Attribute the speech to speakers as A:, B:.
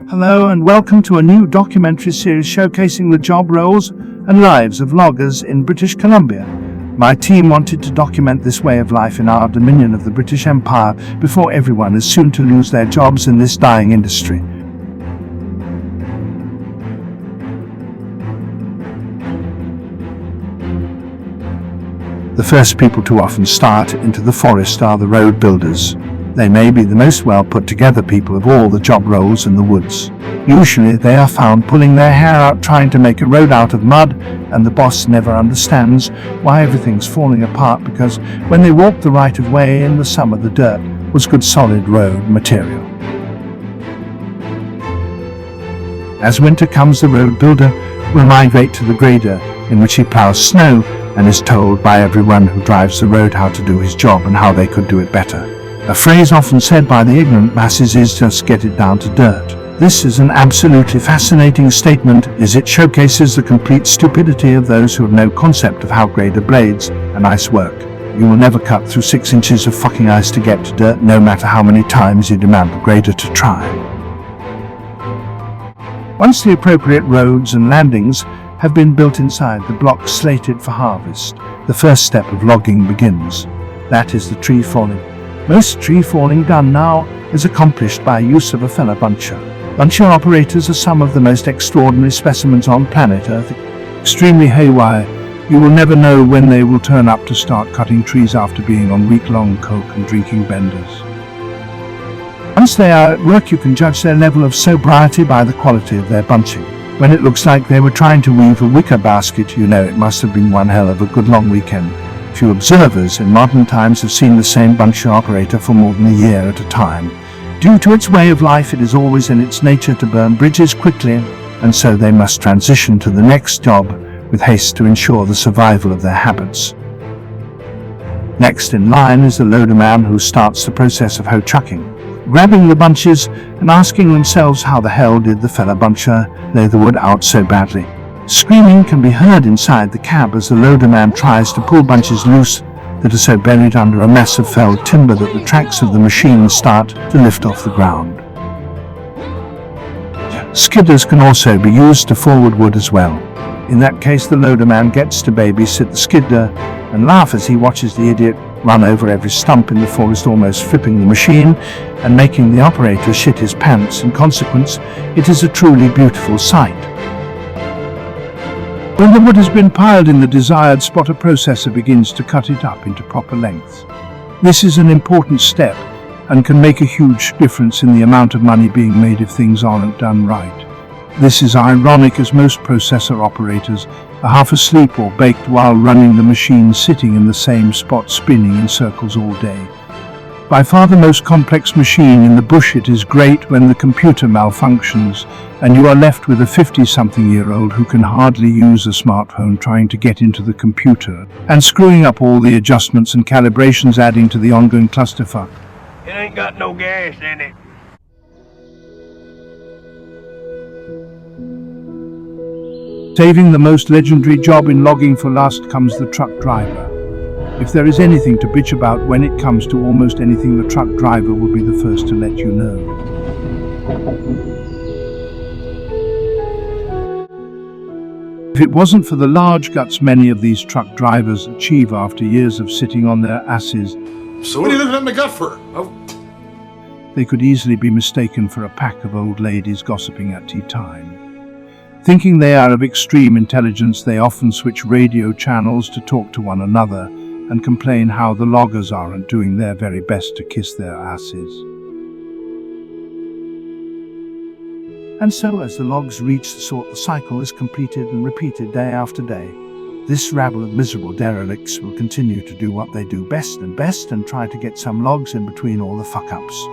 A: Hello and welcome to a new documentary series showcasing the job roles and lives of loggers in British Columbia. My team wanted to document this way of life in our dominion of the British Empire before everyone is soon to lose their jobs in this dying industry. The first people to often start into the forest are the road builders. They may be the most well put together people of all the job roles in the woods. Usually they are found pulling their hair out trying to make a road out of mud, and the boss never understands why everything's falling apart, because when they walked the right of way in the summer the dirt was good solid road material. As winter comes, the road builder will migrate to the grader, in which he plows snow and is told by everyone who drives the road how to do his job and how they could do it better. A phrase often said by the ignorant masses is "just get it down to dirt." This is an absolutely fascinating statement, as it showcases the complete stupidity of those who have no concept of how grader blades and ice work. You will never cut through 6 inches of fucking ice to get to dirt, no matter how many times you demand the grader to try. Once the appropriate roads and landings have been built inside the blocks slated for harvest, the first step of logging begins. That is the tree falling. Most tree falling done now is accomplished by use of a fellow buncher. Buncher operators are some of the most extraordinary specimens on planet Earth. Extremely haywire, you will never know when they will turn up to start cutting trees after being on week-long coke and drinking benders. Once they are at work, you can judge their level of sobriety by the quality of their bunching. When it looks like they were trying to weave a wicker basket, you know it must have been one hell of a good long weekend. Few observers in modern times have seen the same buncher operator for more than a year at a time. Due to its way of life, it is always in its nature to burn bridges quickly, and so they must transition to the next job with haste to ensure the survival of their habits. Next in line is the loaderman, who starts the process of hoe trucking, grabbing the bunches and asking themselves how the hell did the fella buncher lay the wood out so badly. Screaming can be heard inside the cab as the loaderman tries to pull bunches loose that are so buried under a mass of felled timber that the tracks of the machine start to lift off the ground. Skidders can also be used to forward wood as well. In that case, the loaderman gets to babysit the skidder and laugh as he watches the idiot run over every stump in the forest, almost flipping the machine and making the operator shit his pants. In consequence, it is a truly beautiful sight. When the wood has been piled in the desired spot, a processor begins to cut it up into proper lengths. This is an important step and can make a huge difference in the amount of money being made if things aren't done right. This is ironic, as most processor operators are half asleep or baked while running the machine, sitting in the same spot spinning in circles all day. By far the most complex machine in the bush, it is great when the computer malfunctions and you are left with a 50-something-year-old who can hardly use a smartphone trying to get into the computer and screwing up all the adjustments and calibrations, adding to the ongoing clusterfuck.
B: It ain't got no gas in it.
A: Saving the most legendary job in logging for last comes the truck driver. If there is anything to bitch about when it comes to almost anything, the truck driver will be the first to let you know. If it wasn't for the large guts many of these truck drivers achieve after years of sitting on their asses,
C: So what are you looking at my gut for?
A: they could easily be mistaken for a pack of old ladies gossiping at tea time. Thinking they are of extreme intelligence, they often switch radio channels to talk to one another and complain how the loggers aren't doing their very best to kiss their asses. And so, as the logs reach the sort, the cycle is completed and repeated day after day. This rabble of miserable derelicts will continue to do what they do best and try to get some logs in between all the fuck-ups.